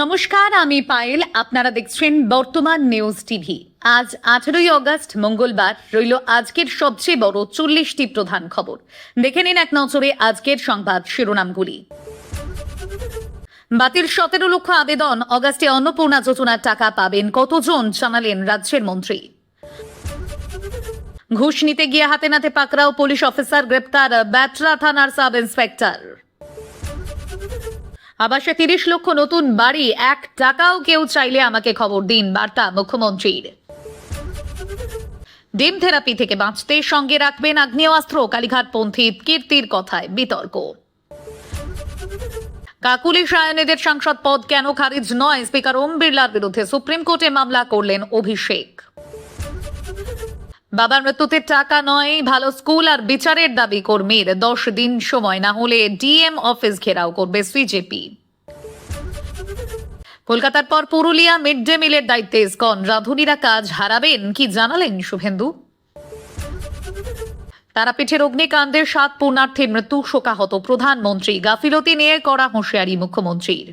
নমস্কার, আমি পায়েল। আপনারা দেখছেন বর্তমান নিউজ টিভি। আজ 18ই অগস্ট মঙ্গলবার রইল আজকের সবচেয়ে বড় 40টি প্রধান খবর। দেখে নিন এক নজরে আজকের সংবাদ শিরোনামগুলি। বাতিল 17 লক্ষ আবেদন, অগাস্টে অন্নপূর্ণা যোজনার টাকা পাবেন কতজন, জানালেন রাজ্যের মন্ত্রী। ঘুষ নিতে গিয়ে হাতে নাতে পাকড়াও পুলিশ অফিসার, গ্রেপ্তার ব্যাটরা থানার সাব ইন্সপেক্টর। আবাসে 30 লক্ষ নতুন বাড়ি, 1 টাকাও কেউ চাইলে আমাকে খবর দিন, বার্তা মুখ্যমন্ত্রীর। ডিম থেরাপি থেকে বাঁচতে সঙ্গে রাখবেন আগ্নেয়াস্ত্র, কালীঘাটপন্থী কীর্তির কথায় বিতর্ক। কাকুলি সায়নেদের সাংসদ পদ কেন খারিজ নয়, স্পিকার ওম বিড়লার বিরুদ্ধে সুপ্রিম কোর্টে মামলা করলেন অভিষেক। বাবার মৃত্যুতে টাকা নয়, ভালো স্কুল আর বিচারের দাবি কর্মীর, 10 দিন সময় না হলে ডিএম অফিস ঘেরাও করবে সিজেপি। কলকাতার পর পুরুলিয়া, মিড ডে মিলের দায়িত্বে ইসকন, রাঁধুনিরা কাজ হারাবেন কি, জানালেন শুভেন্দু। তারাপীঠের অগ্নিকাণ্ডের 7 পুণ্যার্থীর মৃত্যু, শোকাহত প্রধানমন্ত্রী, গাফিলতি নিয়ে কড়া হুঁশিয়ারি মুখ্যমন্ত্রীর।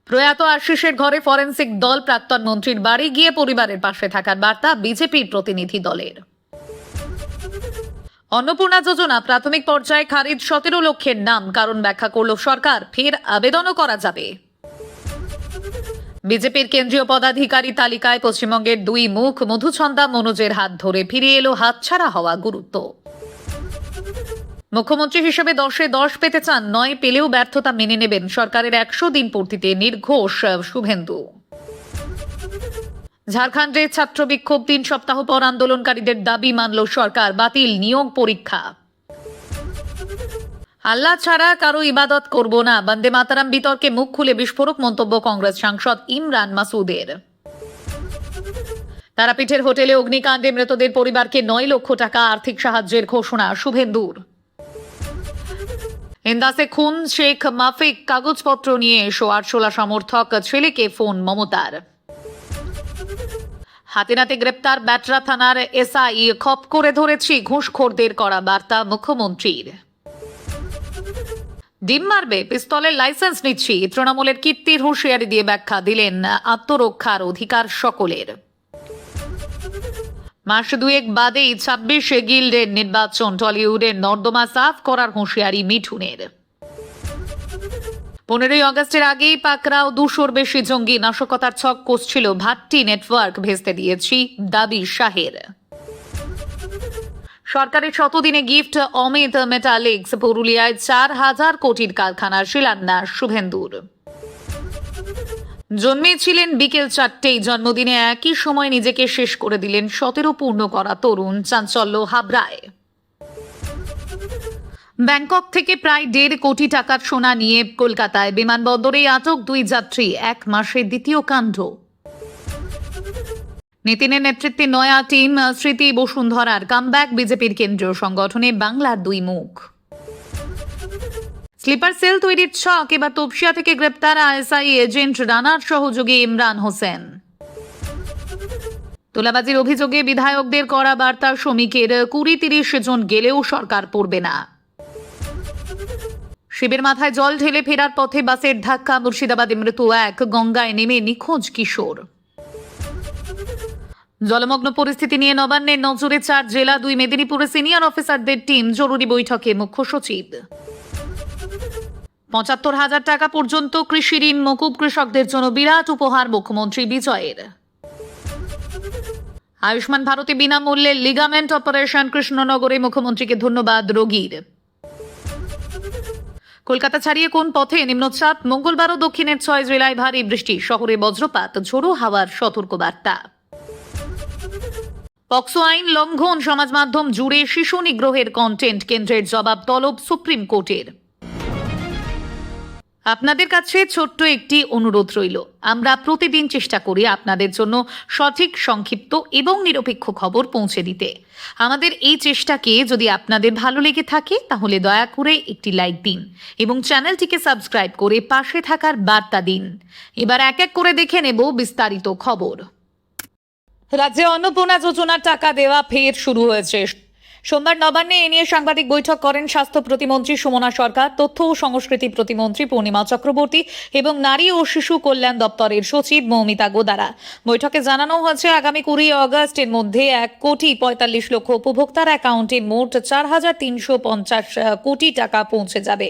প্রয়াত আশিসের ঘরে ফরেন্সিক দল, প্রাক্তন মন্ত্রীর বাড়ি গিয়ে পরিবারের পাশে থাকার বার্তা বিজেপির প্রতিনিধি দলের। অন্নপূর্ণা যোজনা প্রাথমিক পর্যায়ে খারিজ, 17 লক্ষের নাম, কারণ ব্যাখ্যা করল সরকার, ফের আবেদনও করা যাবে। বিজেপির কেন্দ্রীয় পদাধিকারী তালিকায় পশ্চিমবঙ্গের 2 মুখ, মধুছন্দা মনোজের হাত ধরে ফিরে এলো হাতছাড়া হওয়া গুরুত্ব। মুখ্যমন্ত্রী হিসেবে 10-এ 10 পেতে চান, 9 পেলেও ব্যর্থতা মেনে নেবেন, সরকারের 100 দিন পূর্তিতে নির্ঘোষ শুভেন্দু। ঝাড়খণ্ডে ছাত্র বিক্ষোভ, 3 সপ্তাহ পর আন্দোলনকারীদের দাবি মানল সরকার, বাতিল নিয়োগ পরীক্ষা। আল্লাহ ছাড়া কারো ইবাদত করব না, বন্দে মাতারাম বিতর্কে মুখ খুলে বিস্ফোরক মন্তব্য কংগ্রেস সাংসদ ইমরান মাসুদের। তারাপীঠের হোটেলে অগ্নিকাণ্ডে মৃতদের পরিবারকে 9 লক্ষ টাকা আর্থিক সাহায্যের ঘোষণা শুভেন্দুর। ইন্দাসে খুন শেখ মাফিক, কাগজপত্র নিয়ে এসো, আরশোলা সমর্থক ছেলেকে ফোন মমতার। হাতে নাতে গ্রেপ্তার ব্যাটরা থানার এসআই, খপ করে ধরেছি ঘুষখোরদের, করা বার্তা মুখ্যমন্ত্রীর। ডিম মারবে, পিস্তলের লাইসেন্স নিচ্ছি, তৃণমূলের কীর্তির হুঁশিয়ারি দিয়ে ব্যাখ্যা দিলেন আত্মরক্ষার অধিকার সকলের। মাস 2 বাদেই 26 গিল্ডের নির্বাচন, টলিউডের নর্দমা সাফ করার হুঁশিয়ারি মিঠুনের। 15ই অগস্টের আগেই পাকড়াও 200-র বেশি জঙ্গি, নাশকতার ছক কষছিল ভাট্টি নেটওয়ার্ক, ভেস্তে দিয়েছি দাবি শাহের। সরকারের 100 দিনে গিফট অমিত মেটালিক্স, পুরুলিয়ায় 4000 কোটির কারখানার শিলান্যাস শুভেন্দুর। জন্মেছিলেন বিকেল 4টেই, জন্মদিনে একই সময় নিজেকে শেষ করে দিলেন 17 পূর্ণ করা তরুণ, চাঞ্চল্য হাবড়ায়। ব্যাংকক থেকে প্রায় 1.5 কোটি টাকার সোনা নিয়ে কলকাতায় বিমানবন্দরে আটক 2 যাত্রী, 1 মাসে দ্বিতীয় কাণ্ড। নিতিনের নেতৃত্বে নয়া টিম, স্মৃতি বসুন্ধরার কামব্যাক, বিজেপির কেন্দ্রীয় সংগঠনে বাংলার 2 মুখ। স্লিপার সেল তৈরির ছক, এবার তপসিয়া থেকে গ্রেপ্তার আইএসআই এজেন্ট রানার সহযোগী ইমরান হোসেন। তোলাবাজির অভিযোগে বিধায়কদের করা বার্তা শ্রমিকের, 20-30 জন গেলেও সরকার পড়বে না। শিবের মাথায় জল ঢেলে ফেরার পথে বাসের ধাক্কা, মুর্শিদাবাদে মৃত্যু 1, গঙ্গায় নেমে নিখোঁজ কিশোর। জলমগ্ন পরিস্থিতি নিয়ে নবান্নের নজরে 4 জেলা, 2 মেদিনীপুরে সিনিয়র অফিসারদের টিম, জরুরি বৈঠকে মুখ্য সচিব। 75,000 টাকা পর্যন্ত কৃষি ঋণ মকুব, কৃষকদের জন্য বিরাট উপহার মুখ্যমন্ত্রী বিজয়ের। আয়ুষ্মান ভারতে বিনামূল্যে লিগামেন্ট অপারেশন, কৃষ্ণনগরে মুখ্যমন্ত্রীকে ধন্যবাদ রোগীর। কলকাতা ছাড়িয়ে কোন পথে নিম্নচাপ, মঙ্গলবারও দক্ষিণের 6 জেলায় ভারী বৃষ্টি, শহরে বজ্রপাত, ঝোড়ো হাওয়ার সতর্কবার্তা। পক্সো আইন লঙ্ঘন, সমাজ মাধ্যম জুড়ে শিশু নিগ্রহের কন্টেন্ট, কেন্দ্রের জবাব তলব সুপ্রিম কোর্টের। আপনাদের কাছে ছোট্ট একটি অনুরোধ রইল, আমরা প্রতিদিন চেষ্টা করি আপনাদের জন্য সঠিক, সংক্ষিপ্ত এবং নিরপেক্ষ খবর পৌঁছে দিতে। আমাদের এই চেষ্টাকে যদি আপনাদের ভালো লেগে থাকে তাহলে দয়া করে একটি লাইক দিন এবং চ্যানেলটিকে সাবস্ক্রাইব করে পাশে থাকার বার্তা দিন। এবার এক এক করে দেখে নেব বিস্তারিত খবর। রাজ্যে অন্নপূর্ণা যোজনার টাকা দেওয়া ফের শুরু হয়েছে। সোমবার নবান্নে এ নিয়ে সাংবাদিক বৈঠক করেন স্বাস্থ্য প্রতিমন্ত্রী সুমনা সরকার, তথ্য ও সংস্কৃতি প্রতিমন্ত্রী পূর্ণিমা চক্রবর্তী এবং নারী ও শিশু কল্যাণ দপ্তরের সচিব মৌমিতা গোদারা। বৈঠকে জানানো হয়েছে আগামী 20 অগস্টের মধ্যে 1,45,00,000 উপভোক্তার অ্যাকাউন্টে মোট 4,350 কোটি টাকা পৌঁছে যাবে।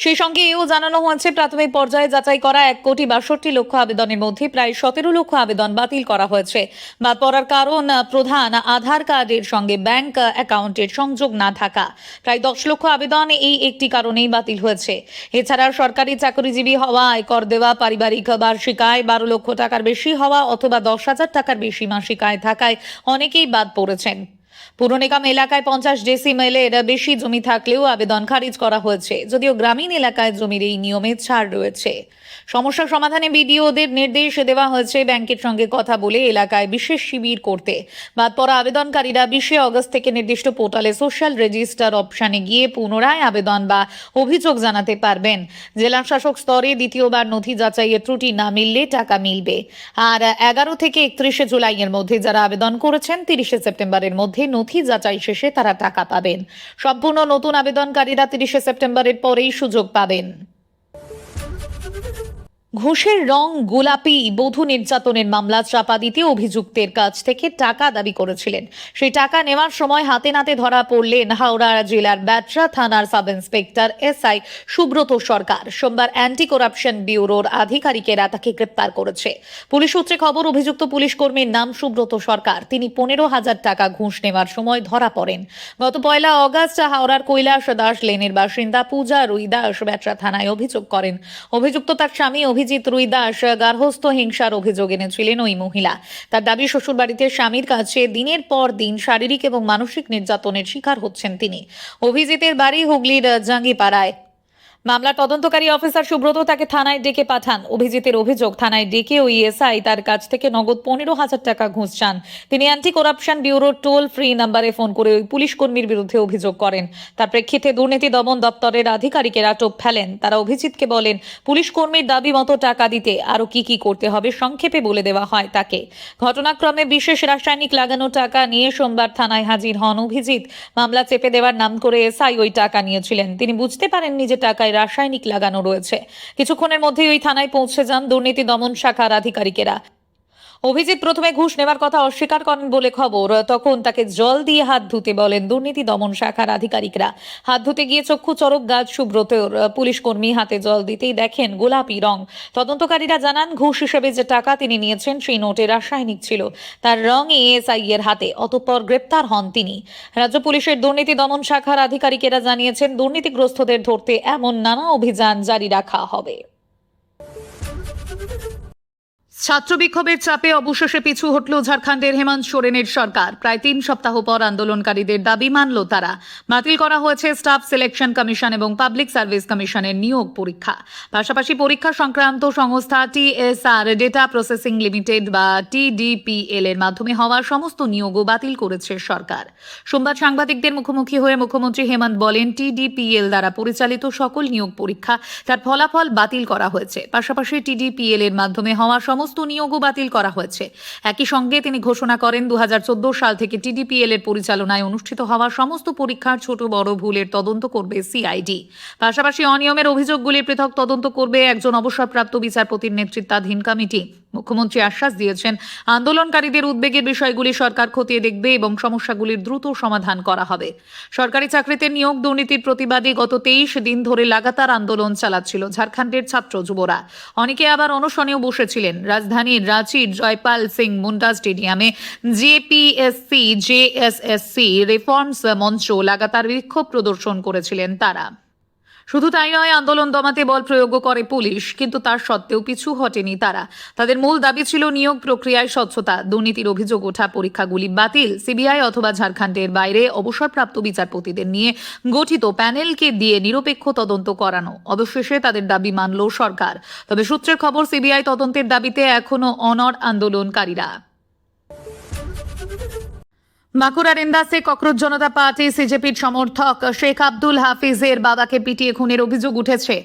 সেই সঙ্গে এও জানানো হয়েছে প্রাথমিক পর্যায়ে যাচাই করা 1,62,00,000 আবেদনের মধ্যে প্রায় 17 লক্ষ আবেদন বাতিল করা হয়েছে। বাদ পড়ার কারণ প্রধান আধার কার্ডের সঙ্গে ব্যাংক অ্যাকাউন্টের সংযোগ না থাকা। প্রায় 10 লক্ষ আবেদন এই একটি কারণেই বাতিল হয়েছে। এছাড়া সরকারি চাকরিজীবী হওয়া, আয়কর দেওয়া, পারিবারিক বার্ষিক আয় 12 লক্ষ টাকার বেশি হওয়া অথবা 10,000 টাকার বেশি মাসিক আয় থাকায় অনেকেই বাদ পড়েছেন। পুর নিগম এলাকায় 50 ডেসিমেলের বেশি জমি থাকলেও আবেদন খারিজ করা হয়েছে, যদিও গ্রামীণ এলাকায় জমির এই নিয়মে ছাড় রয়েছে। সমস্যা সমাধানে বিডিওদের নির্দেশ দেওয়া হয়েছে ব্যাংকের সঙ্গে কথা বলে এলাকায় বিশেষ শিবির করতে। বাদ পড়া আবেদনকারীরা 20 অগস্ট থেকে নির্দিষ্ট পোর্টালে সোশ্যাল রেজিস্টার অপশনে গিয়ে পুনরায় আবেদন বা অভিযোগ জানাতে পারবেন। জেলা শাসক স্তরে দ্বিতীয়বার নথি যাচাইয়ের ত্রুটি না মিললে টাকা মিলবে। আর 11 থেকে 31 জুলাইয়ের মধ্যে যারা আবেদন করেছেন 30 সেপ্টেম্বরের মধ্যে নথি যাচাই শেষে তারা টাকা পাবেন। সম্পূর্ণ নতুন আবেদনকারীরা 30 সেপ্টেম্বরের পরেই সুযোগ পাবেন। ঘুষের রং গোলাপি বধূ নির্যাতনের মামলা চাপা দিতে অভিযুক্তের কাছ থেকে টাকা দাবি করেছিলেন। সেই টাকা নেওয়ার সময় হাতে নাতে ধরা পড়লেন হাওড়া জেলার ব্যাটরা থানার সাব ইন্সপেক্টর SI সুব্রত সরকার। সোমবার অ্যান্টি করাপশন ব্যুরোর আধিকারিকেরা তাকে গ্রেপ্তার করেছে। পুলিশ সূত্রে খবর, অভিযুক্ত পুলিশ কর্মীর নাম সুব্রত সরকার। তিনি 15,000 টাকা ঘুষ নেওয়ার সময় ধরা পড়েন। গত 1 অগস্ট হাওড়ার কৈলাস দাস লেনের বাসিন্দা পূজা রুই দাস ব্যাটরা থানায় অভিযোগ করেন। অভিযুক্ত তার স্বামী অভিজিৎ রুই দাস গার্হস্থ্য হিংসার অভিযোগ এনেছিলেন ওই মহিলা। তার দাবি, শ্বশুরবাড়িতে স্বামীর কাছে দিনের পর দিন শারীরিক এবং মানসিক নির্যাতনের শিকার হচ্ছেন তিনি। অভিজিতের বাড়ি হুগলির জাঙ্গিপাড়ায়। মামলা তদন্তকারী অফিসার সুব্রত তাকে থানায় ডেকে পাঠান। অভিজিতের অভিযোগ, থানায় ডেকে ওই SI তার কাছ থেকে নগদ 15,000 টাকা ঘুষ চান। তিনি অ্যান্টি করাপশন ব্যুরোর টোল ফ্রি নাম্বারে ফোন করে ওই পুলিশ কর্মীর বিরুদ্ধে অভিযোগ করেন। তার প্রেক্ষিতে দুর্নীতি দমন দপ্তরের আধিকারিকেরা টোপ ফেলেন। তারা অভিজিৎকে বলেন পুলিশ কর্মীর দাবি মতো টাকা দিতে আরও কি করতে হবে সংক্ষেপে বলে দেওয়া হয় তাকে। ঘটনাক্রমে বিশেষ রাসায়নিক লাগানো টাকা নিয়ে সোমবার থানায় হাজির হন অভিজিৎ। মামলা চেপে দেওয়ার নাম করে SI ওই টাকা নিয়েছিলেন। তিনি বুঝতে পারেননি যে টাকায় রাসায়নিক লাগানো রয়েছে। কিছুক্ষণের মধ্যেই ওই থানায় পৌঁছে যান দুর্নীতি দমন শাখার আধিকারিকেরা। অভিজিৎ প্রথমে ঘুষ নেবার কথা অস্বীকার করেন বলে খবর। তখন তাকে জল দিয়ে হাত ধুতে বলেন দুর্নীতি দমন শাখার আধিকারিকরা। হাত ধুতে গিয়ে চক্ষু চরক গাছ সুব্রতর। পুলিশ কর্মী হাতে জল দিতেই দেখেন গোলাপি রং। তদন্তকারীরা জানান ঘুষ হিসেবে যে টাকা তিনি নিয়েছেন সেই নোটে রাসায়নিক ছিল। তার রং SI এর হাতে। অতঃপর গ্রেপ্তার হন তিনি। রাজ্য পুলিশের দুর্নীতি দমন শাখার আধিকারিকেরা জানিয়েছেন দুর্নীতিগ্রস্তদের ধরতে এমন নানা অভিযান জারি রাখা হবে। ছাত্র বিক্ষোভের চাপে অবশেষে পিছু হটল ঝাড়খণ্ডের হেমন্ত সোরেনের সরকার। প্রায় 3 সপ্তাহ পর আন্দোলনকারীদের দাবি মানল তারা। বাতিল করা হয়েছে স্টাফ সিলেকশন কমিশন এবং পাবলিক সার্ভিস কমিশনের নিয়োগ পরীক্ষা। পাশাপাশি পরীক্ষা সংক্রান্ত সংস্থা TSR ডেটা প্রসেসিং লিমিটেড বা TDPL এর মাধ্যমে হওয়া সমস্ত নিয়োগও বাতিল করেছে সরকার। সোমবার সাংবাদিকদের মুখোমুখি হয়ে মুখ্যমন্ত্রী হেমন্ত বলেন TDPL দ্বারা পরিচালিত সকল নিয়োগ পরীক্ষা তার ফলাফল বাতিল করা হয়েছে। পাশাপাশি TDPL এর মাধ্যমে হওয়া সমস্ত নিয়োগও বাতিল করা হয়েছে। একই সঙ্গে তিনি ঘোষণা করেন 2014 সাল থেকে TDPL এর পরিচালনায় অনুষ্ঠিত হওয়া সমস্ত পরীক্ষার ছোট বড় ভুলের তদন্ত করবে CID। পাশাপাশি অনিয়মের অভিযোগগুলির পৃথক তদন্ত করবে একজন অবসরপ্রাপ্ত বিচারপতির নেতৃত্বাধীন কমিটি। মুখ্যমন্ত্রী আশ্বাস দিয়েছেন আন্দোলনকারীদের উদ্বেগের বিষয়গুলি সরকার খতিয়ে দেখবে এবং সমস্যাগুলির দ্রুত সমাধান করা হবে। সরকারি চাকরিতে নিয়োগ দুর্নীতির প্রতিবাদে গত 23 দিন ধরে লাগাতার আন্দোলন চালাচ্ছিল ঝাড়খণ্ডের ছাত্র যুবরা। অনেকে আবার অনশনেও বসেছিলেন। রাজধানীর রাঁচির জয়পাল সিং মুন্ডা স্টেডিয়ামে JSSC রিফর্মস মঞ্চ লাগাতার বিক্ষোভ প্রদর্শন করেছিলেন তারা। শুধু তাই নয়, আন্দোলন দমাতে বল প্রয়োগ করে পুলিশ, কিন্তু তার সত্ত্বেও পিছু হটেনি তারা। তাদের মূল দাবি ছিল নিয়োগ প্রক্রিয়ায় স্বচ্ছতা, দুর্নীতির অভিযোগ ওঠা পরীক্ষাগুলি বাতিল, CBI অথবা ঝাড়খণ্ডের বাইরে অবসরপ্রাপ্ত বিচারপতিদের নিয়ে গঠিত প্যানেলকে দিয়ে নিরপেক্ষ তদন্ত করানো। অবশেষে তাদের দাবি মানল সরকার। তবে সূত্রের খবর, CBI তদন্তের দাবিতে এখনো অনড় আন্দোলনকারীরা। বাঁকুড়ার ইন্দাসে ককরোচ জনতা পার্টি সিজেপির সমর্থক শেখ আব্দুল হাফিজের বাবাকে পিটিয়ে খুনের অভিযোগ উঠেছে।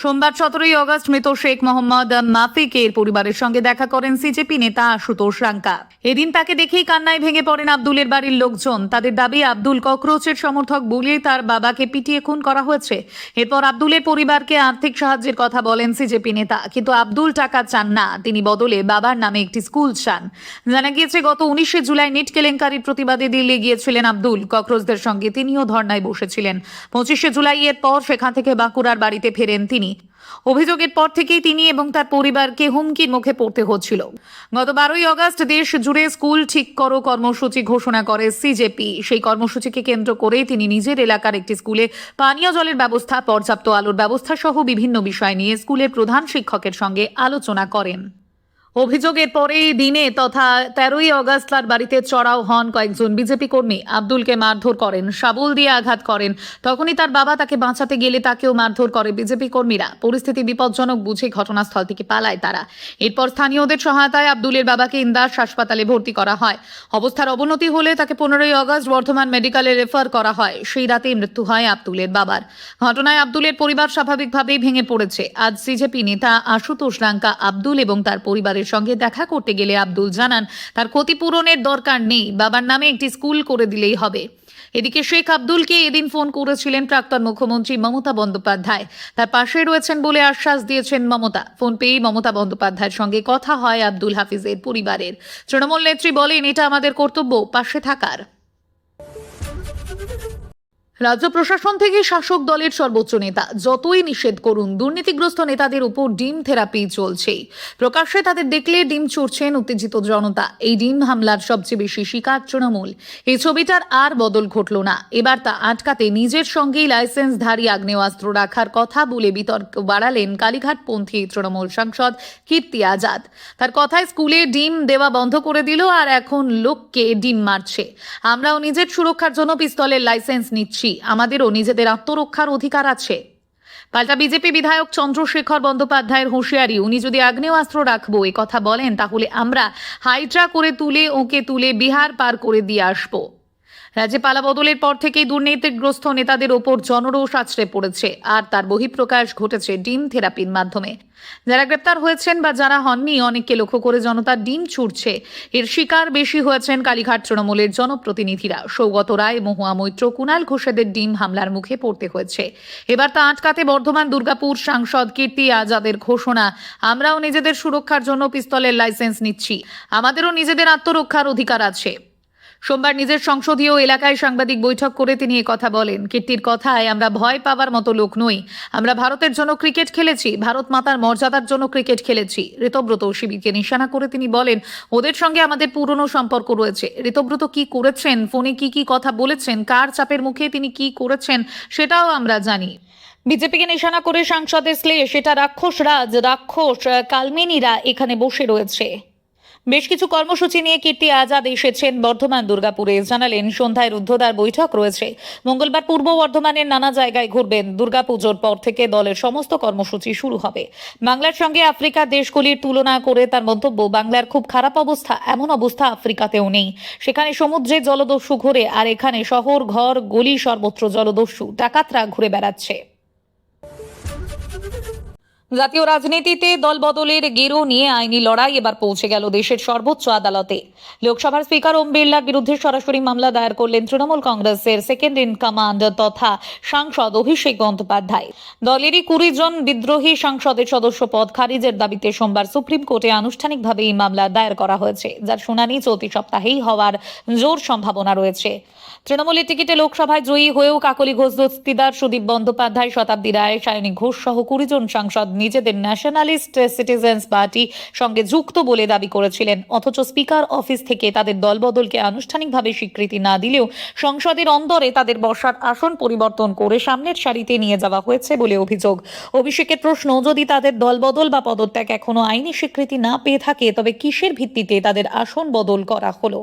সোমবার 17 আগস্ট মৃত শেখ মোহাম্মদ মাফিকের পরিবারের সঙ্গে দেখা করেন সিজেপি নেতা আশুতোষ রাঙ্কা। এদিন তাকে দেখেই কান্নায় ভেঙে পড়েন আব্দুলের বাড়ির লোকজন। তাদের দাবি আব্দুল ককরোচের সমর্থক বলে তার বাবাকে পিটিয়ে খুন করা হয়েছে। এরপর আব্দুলের পরিবারকে আর্থিক সাহায্যের কথা বলেন সিজেপি নেতা, কিন্তু আব্দুল টাকা চান না, তিনি বদলে বাবার নামে একটি স্কুল চান। জানা গিয়েছে গত 19 জুলাই নিট কেলেঙ্কারির প্রতিবাদে দিল্লি গিয়েছিলেন আব্দুল। ককরোচদের সঙ্গে তিনিও ধর্নায় বসেছিলেন। 25 জুলাই এর পর সেখান থেকে বাঁকুড়ার বাড়িতে ফেরেন তিনি। অভিযোগের পর থেকেই তিনি এবং তার পরিবারকে হুমকির মুখে পড়তে হচ্ছিল। গত 12 আগস্ট দেশ জুড়ে স্কুল ঠিক করো কর্মসূচি ঘোষণা করে সিজেপি। সেই কর্মসূচিকে কেন্দ্র করেই তিনি নিজের এলাকার একটি স্কুলে পানীয় জলের ব্যবস্থা, পর্যাপ্ত আলোর ব্যবস্থা সহ বিভিন্ন বিষয় নিয়ে স্কুলের প্রধান শিক্ষকের সঙ্গে আলোচনা করেন। অভিযোগের পরেই দিনে তথা 13 আগস্ট তার বাড়িতে চড়াও হন কয়েকজন বিজেপি কর্মী। আব্দুলকে মারধর করেন, শাবল দিয়ে আঘাত করেন। তখনই তার বাবা তাকে বাঁচাতে গেলে তাকেও মারধর করে বিজেপি কর্মীরা। পরিস্থিতি বিপজ্জনক বুঝে ঘটনাস্থল থেকে পালায় তারা। এরপর স্থানীয়দের সহায়তায় আব্দুলের বাবাকে ইন্দাস হাসপাতালে ভর্তি করা হয়। অবস্থার অবনতি হলে তাকে 15 আগস্ট বর্ধমান মেডিকেলে রেফার করা হয়। সেই রাতেই মৃত্যু হয় আব্দুলের বাবার। ঘটনায় আব্দুলের পরিবার স্বাভাবিকভাবেই ভেঙে পড়েছে। আজ সিজেপি নেতা আশুতোষ রাঙ্কা আব্দুল এবং তার পরিবারের সঙ্গে দেখা করতে গেলে আব্দুল জানান তার ক্ষতিপূরণের দরকার নেই, বাবার নামে একটি স্কুল করে দিলেই হবে। এদিকে শেখ আব্দুলকে এদিন ফোন করেছিলেন প্রাক্তন মুখ্যমন্ত্রী মমতা বন্দ্যোপাধ্যায়। তার পাশে রয়েছেন বলে আশ্বাস দিয়েছেন মমতা। ফোন পেয়ে মমতা বন্দ্যোপাধ্যায়ের সঙ্গে কথা হয় আব্দুল হাফিজের পরিবারের। তৃণমূল নেত্রী বলেন, এটা আমাদের কর্তব্য পাশে থাকার। রাজ্য প্রশাসন থেকে শাসক দলের সর্বোচ্চ নেতা যতই নিষেধ করুন, দুর্নীতিগ্রস্ত নেতাদের উপর ডিম থেরাপি চলছেই। প্রকাশ্যে তাদের দেখলে ডিম ছুড়ছেন উত্তেজিত জনতা। এই ডিম হামলার সবচেয়ে বেশি শিকার তৃণমূল। এই ছবিটার আর বদল ঘটল না। এবার তা আটকাতে নিজের সঙ্গেই লাইসেন্সধারী আগ্নেয়াস্ত্র রাখার কথা বলে বিতর্ক বাড়ালেন কালীঘাটপন্থী তৃণমূল সাংসদ কীর্তি আজাদ। তার কথায় স্কুলে ডিম দেওয়া বন্ধ করে দিল আর এখন লোককে ডিম মারছে। আমরাও নিজের সুরক্ষার জন্য পিস্তলের লাইসেন্স নিচ্ছি, আমাদেরও নিজেদের আত্মরক্ষার অধিকার আছে। পাল্টা বিজেপি বিধায়ক চন্দ্রশেখর বন্দ্যোপাধ্যায়ের হুঁশিয়ারি, উনি যদি আগ্নেয়াস্ত্র রাখবো এ কথা বলেন তাহলে আমরা হাইড্রা করে ওকে তুলে বিহার পার করে দিয়ে আসবো। রাজ্যে পালা বদলের পর থেকেই দুর্নীতিগ্রস্ত নেতাদের ওপর জনরোষ আছড়ে পড়েছে, আর তার বহিঃপ্রকাশ ঘটেছে ডিম থেরাপির মাধ্যমে। যারা গ্রেপ্তার হয়েছেন বা যারা হননি, অনেককে লক্ষ্য করে জনতা ডিম ছুড়ছে। এর শিকার বেশি হয়েছেন কালীঘাট তৃণমূলের জনপ্রতিনিধিরা। সৌগত রায়, মহুয়া মৈত্র, কুণাল ঘোষেদের ডিম হামলার মুখে পড়তে হয়েছে। এবার তা আটকাতে বর্ধমান দুর্গাপুর সাংসদ কীর্তি আজাদের ঘোষণা, আমরাও নিজেদের সুরক্ষার জন্য পিস্তলের লাইসেন্স নিচ্ছি, আমাদেরও নিজেদের আত্মরক্ষার অধিকার আছে। সোমবার নিজের সংসদীয় এলাকায় সাংবাদিক বৈঠক করে তিনি কথা বলেন। কীর্তির কথায়, আমরা ভয় পাওয়ার মতো লোক নই। আমরা ভারতের জন্য ক্রিকেট খেলেছি, ভারত মাতার মর্যাদার জন্য ক্রিকেট খেলেছি। ঋতব্রত শিবিরকে নিশানা করে তিনি বলেন, ওদের সঙ্গে আমাদের পুরনো সম্পর্ক রয়েছে। ঋতব্রত কি করেছেন, ফোনে কি কথা বলেছেন, কার চাপের মুখে তিনি কি করেছেন সেটাও আমরা জানি। বিজেপিকে নিশানা করে সাংসদের শ্লেষ, সেটা রাক্ষস রাজ, রাক্ষস কালমিনীরা এখানে বসে রয়েছে। বেশ কিছু কর্মসূচি নিয়ে কীর্তি আজাদ এসেছেন বর্ধমান দুর্গাপুরে। জানালেন, সন্ধ্যায় রুদ্ধদ্বার বৈঠক রয়েছে। মঙ্গলবার পূর্ব বর্ধমানের নানা জায়গায় ঘুরবেন। দুর্গাপুজোর পর থেকে দলের সমস্ত কর্মসূচি শুরু হবে। বাংলার সঙ্গে আফ্রিকার দেশগুলির তুলনা করে তার মন্তব্য, বাংলার খুব খারাপ অবস্থা, এমন অবস্থা আফ্রিকাতেও নেই। সেখানে সমুদ্রে জলদস্যু ঘুরে, আর এখানে শহর, ঘর, গলি সর্বত্র জলদস্যু, ডাকাতরা ঘুরে বেড়াচ্ছে। জাতীয় রাজনীতিতে দল বদলের গেরো নিয়ে আইনি লড়াই এবার পৌঁছে গেল দেশের সর্বোচ্চ আদালতে। লোকসভার স্পিকার ওম বিড়লার বিরুদ্ধে সরাসরি মামলা দায়ের করলেন তৃণমূল কংগ্রেসের সেকেন্ড ইন কমান্ড তথা সাংসদ অভিষেক বন্দ্যোপাধ্যায়। দলেরই 20 জন বিদ্রোহী সাংসদের সদস্য পদ খারিজের দাবিতে সোমবার সুপ্রিম কোর্টে আনুষ্ঠানিকভাবে এই মামলা দায়ের করা হয়েছে, যার শুনানি চলতি সপ্তাহেই হওয়ার জোর সম্ভাবনা রয়েছে। তৃণমূলের টিকিটে লোকসভায় জয়ী হয়েও কাকলি ঘোষ দস্তিদার, সুদীপ বন্দ্যোপাধ্যায়, শতাব্দী রায়, সায়নী ঘোষ সহ 20 জন সাংসদ নিজেদের ন্যাশনালিস্ট সিটিজেন্স পার্টি সঙ্গে যুক্ত বলে দাবি করেছিলেন। অথচ স্পিকার অফিস থেকে তাদের দলবদলকে আনুষ্ঠানিকভাবে স্বীকৃতি না দিলেও সংসদের অন্দরে তাদের বসার আসন পরিবর্তন করে সামনের সারিতে নিয়ে যাওয়া হয়েছে বলে অভিযোগ। অভিষেকের প্রশ্ন, যদি তাদের দলবদল বা পদত্যাগ এখনো আইনি স্বীকৃতি না পেয়ে থাকে, তবে কিসের ভিত্তিতে তাদের আসন বদল করা হলো?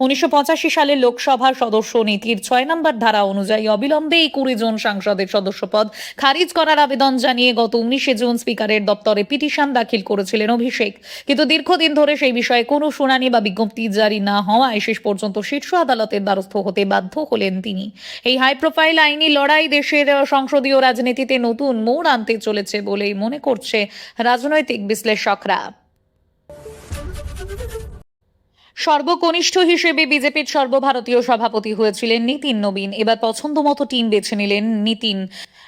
1985 সালের লোকসভার সদস্য নীতির 6 নম্বর ধারা অনুযায়ী অবিলম্বে এই 20 জন সাংসদের সদস্যপদ খারিজ করার আবেদন জানিয়ে গত 19 জুন স্পিকারের দপ্তরে পিটিশন দাখিল করেছিলেন অভিষেক, কিন্তু দীর্ঘদিন ধরে সেই বিষয়ে কোনো শুনানি বা বিজ্ঞপ্তি জারি না হওয়ায় শেষ পর্যন্ত শীর্ষ আদালতের দ্বারস্থ হতে বাধ্য হলেন তিনি। এই হাই প্রোফাইল আইনি লড়াই দেশের সংসদীয় রাজনীতিতে নতুন মোড় আনতে চলেছে বলেই মনে করছে রাজনৈতিক বিশ্লেষকরা। সর্বকনিষ্ঠ হিসেবে বিজেপির সর্বভারতীয় সভাপতি হয়েছিলেন নীতিন নবীন। এবার পছন্দ মতো টিম বেছে নিলেন নীতিন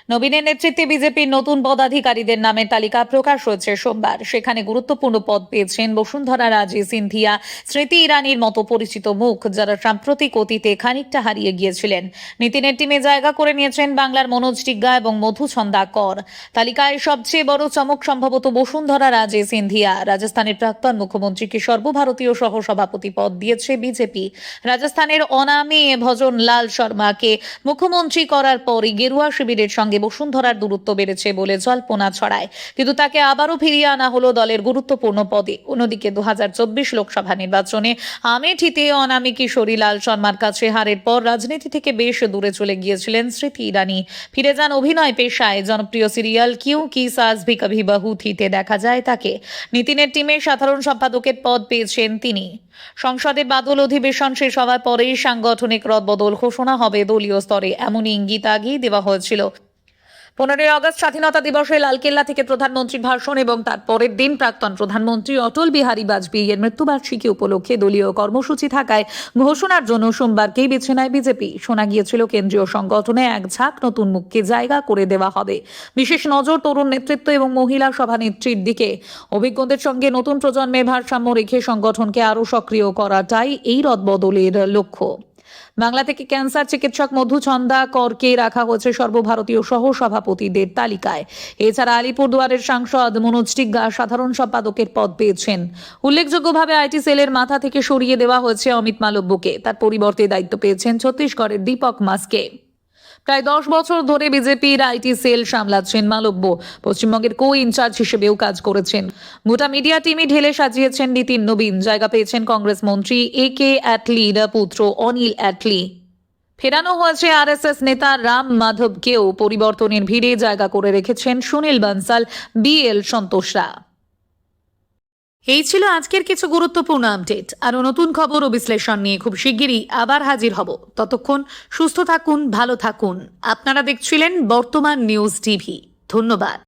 নবীনের নেতৃত্বে বিজেপির নতুন পদাধিকারীদের নামের তালিকা প্রকাশ হয়েছে সোমবার। সেখানে গুরুত্বপূর্ণ পদ পেয়েছেন বসুন্ধরা রাজে, সিন্ধিয়া, স্মৃতি ইরানির মতো পরিচিত মুখ, যারা সাম্প্রতিক অতীতে খানিকটা হারিয়ে গিয়েছিলেন। নীতিনের টিমে জায়গা করে নিয়েছেন বাংলার মনোজ টিগ্গা এবং মধুছন্দা কর। তালিকায় সবচেয়ে বড় চমক সম্ভবত বসুন্ধরা রাজে সিন্ধিয়া। রাজস্থানের প্রাক্তন মুখ্যমন্ত্রীকে সর্বভারতীয় সহসভাপতি পদ দিয়েছে বিজেপি। রাজস্থানের অনামী ভজন লাল শর্মাকে মুখ্যমন্ত্রী করার পরই গেরুয়া শিবিরের সঙ্গে বসুন্ধরার দূরত্ব বেড়েছে বলে জল্পনা ছড়ায়, কিন্তু তাকে আবারও ফিরিয়ে আনা হলো দলের গুরুত্বপূর্ণ পদে। অন্যদিকে 2024 লোকসভা নির্বাচনে আমেঠিতে অনামী কিশোরী লাল শর্মার কাছে হারের পর রাজনীতি থেকে বেশ দূরে চলে গিয়েছিলেন স্মৃতি ইরানি। ফিরে যান অভিনয় পেশায়। জনপ্রিয় সিরিয়াল কিউ কি সাস ভি কভি বাহু থিতে দেখা যায় তাকে। নীতিনের টিমে সাধারণ সম্পাদকের পদ পেয়েছেন তিনি। সংসদের বাদল অধিবেশন শেষ হওয়ার পরেই সাংগঠনিক রদবদল ঘোষণা হবে দলীয় স্তরে, এমনই ইঙ্গিত আগেই দেওয়া হয়েছিল। 15 আগস্ট স্বাধীনতা দিবসে লালকেল্লা থেকে প্রধানমন্ত্রীর ভাষণ এবং তার পরের দিন প্রাক্তন প্রধানমন্ত্রী অটল বিহারী বাজপেয়ীর মৃত্যুবার্ষিকী উপলক্ষে দলীয় কর্মসূচি থাকায় ঘোষণার জন্য সোমবারকেই বেছে নেয় বিজেপি। শোনা গিয়েছিল কেন্দ্রীয় সংগঠনে এক ঝাঁক নতুন মুখকে জায়গা করে দেওয়া হবে। বিশেষ নজর তরুণ নেতৃত্ব এবং মহিলা সভানেত্রীর দিকে। অভিজ্ঞদের সঙ্গে নতুন প্রজন্মের ভারসাম্য রেখে সংগঠনকে আরও সক্রিয় করাটাই এই রদবদলের লক্ষ্য। বাংলা থেকে ক্যান্সার চিকিৎসক মধুছন্দা করকে রাখা হয়েছে সর্বভারতীয় সহসভাপতিদের তালিকায়। এছাড়া আলিপুরদুয়ারের সাংসদ মনোজ টিগ্গা সাধারণ সম্পাদকের পদ পেয়েছেন। উল্লেখযোগ্যভাবে আইটি সেলের মাথা থেকে সরিয়ে দেওয়া হয়েছে অমিত মালব্যকে। তার পরিবর্তে দায়িত্ব পেয়েছেন ছত্তিশগড়ের দীপক মাসকে। প্রায় 10 বছর ধরে বিজেপির আইটি সেল সামলাচ্ছেন মালব্য। পশ্চিমবঙ্গের কো ইনচার্জ হিসেবেও কাজ করেছেন। গোটা মিডিয়া টিমই ঢেলে সাজিয়েছেন নীতিন নবীন। জায়গা পেয়েছেন কংগ্রেস মন্ত্রী একে অ্যাটলির পুত্র অনিল অ্যাটলি। ফেরানো হয়েছে আরএসএস নেতা রাম মাধবকেও। পরিবর্তনের ভিড়ে জায়গা করে রেখেছেন সুনীল বানসাল, বিএল সন্তোষরা। এই ছিল আজকের কিছু গুরুত্বপূর্ণ আপডেট। আরও নতুন খবর ও বিশ্লেষণ নিয়ে খুব শিগগিরই আবার হাজির হব। ততক্ষণ সুস্থ থাকুন, ভালো থাকুন। আপনারা দেখছিলেন বর্তমান নিউজ টিভি। ধন্যবাদ।